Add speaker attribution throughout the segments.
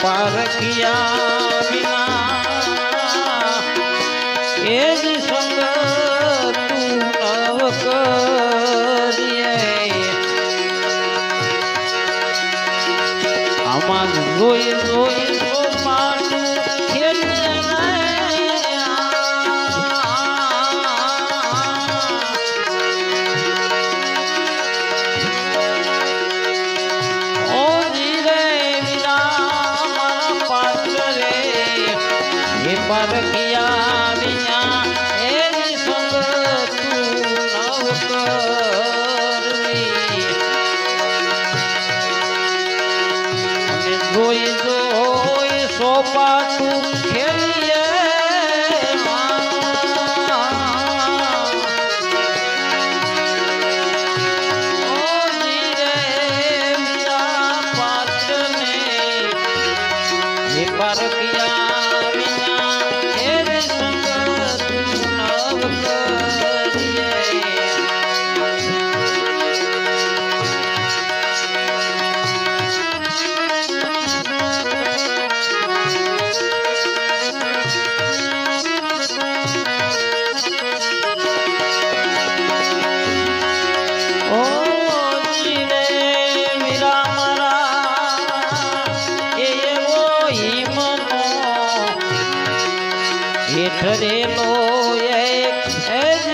Speaker 1: પારખિયા વિના એ જ સંગ તું નવ કરીએ આમાં જોઈ જોઈ પારખિયા વિના એ સંગ તું નવ કરવી અને જોઈ જોઈ સોપા તું ખેલીએ પારખિયા હેઠરેલો એક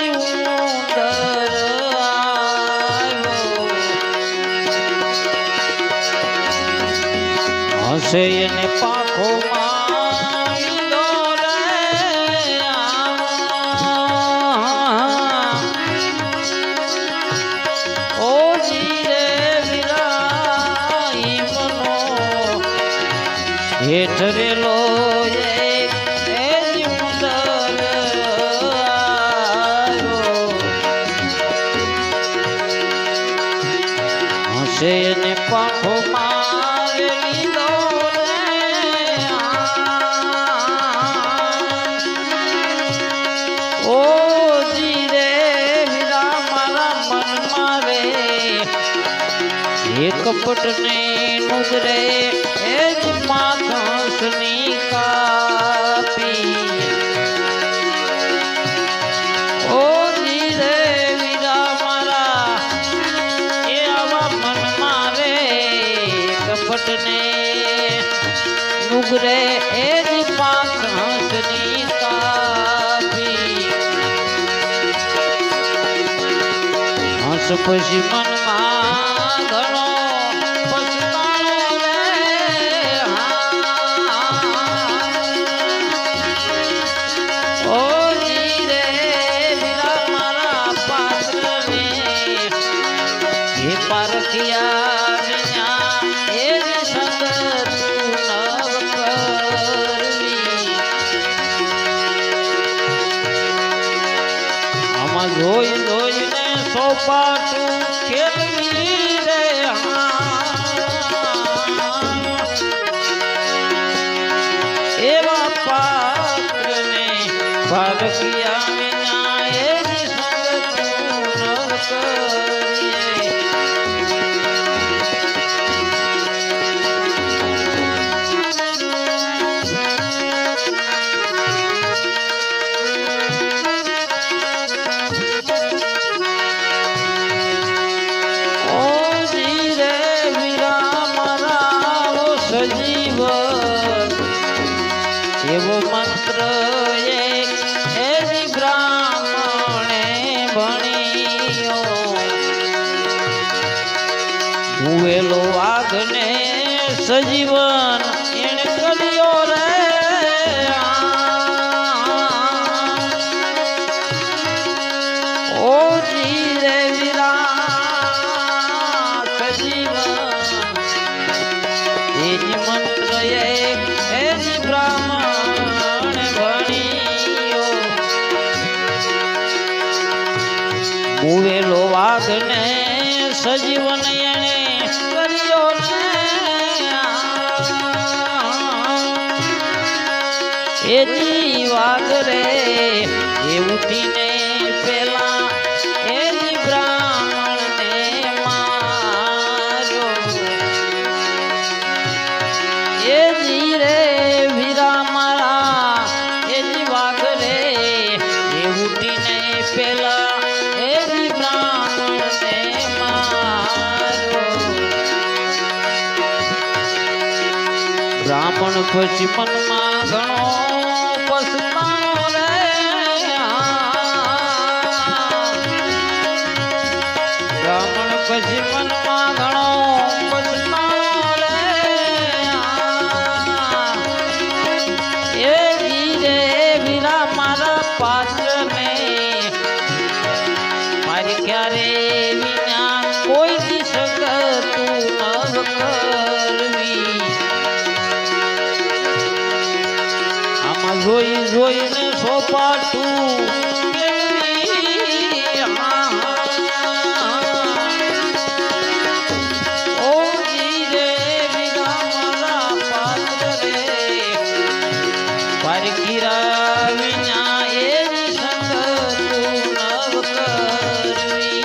Speaker 1: ઉંદર આવ્યો હસે એને પાખો માંડો રે ઓ જીરે વિરાઈ મનો હેઠરેલો ને પાખો મારે લીધો ઓ જીરે વીરા મારા મન મારે એક પટને નુગરે એ જ માથસની કાપી ઓ જીરે વીરા મારા એ આવા મન પટને નુગરે એ જ પાંખની કાપી હંસ પછી મનમાં ઘણો પછતાયો રે ઓ જીરે વીરા મારા પાત્રને એ પારખિયા જોઈ જોઈને સોપાટું ખેલવી રે એવા પાત્રને પારખિયા વિના એ જ સંગ તું નવ કરીએ એવો મંત્ર એ બ્રાહ્મણે ભણ્યો હુવેલો વાઘને સજીવન એને કર્યો રે ઓ જીરે વીરા સજીવન એ જ મંત્ર એ જ બ્રાહ્મણ ભણ્યો મુવેલો વાઘને સજીવન એને કર્યો એ વાઘ રે એ ઉઠીને પેલા એ બ્રાહ્મણને માર્યો એ બ્રાહ્મણ પછી મનમાં ઘણો પસ્તાવો રે બ્રાહ્મણ પછી મનમાં ઘણો પસ્તાવો રે એ ધીરે વીરા મારા પાત્રને મારી ક્યારે વિના કોઈ દી શકતું ન કરવી આમાં જોઈ જોઈને સોપાટું કેળવી ઓ ધીરે વીરા મારા પાત્ર રે પારકીરા વિના એ શકતું નવ કરવી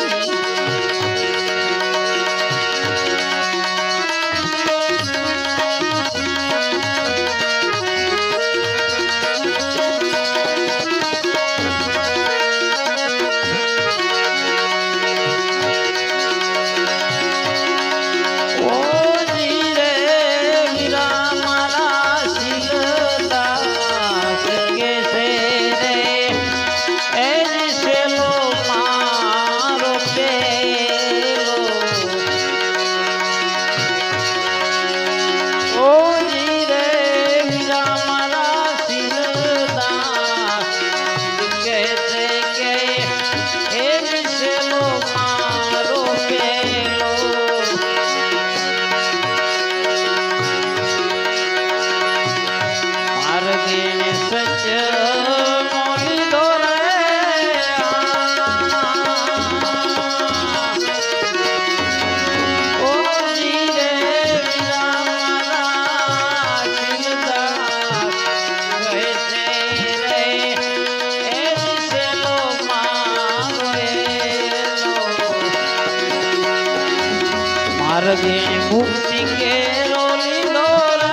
Speaker 1: માર્ગે મુક્તિ કેરો લીધો રે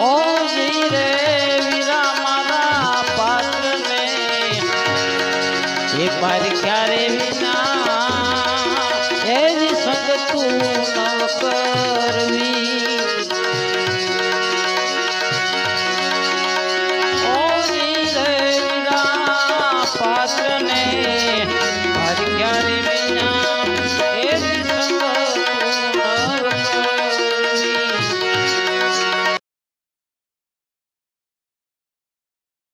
Speaker 1: ઓ ધીરે વીરા મારા પાત્રને એ પાર ક્યારે વિના એ જ સંગતું ન કરવી ઓ ધીરે વીરા પાત્રને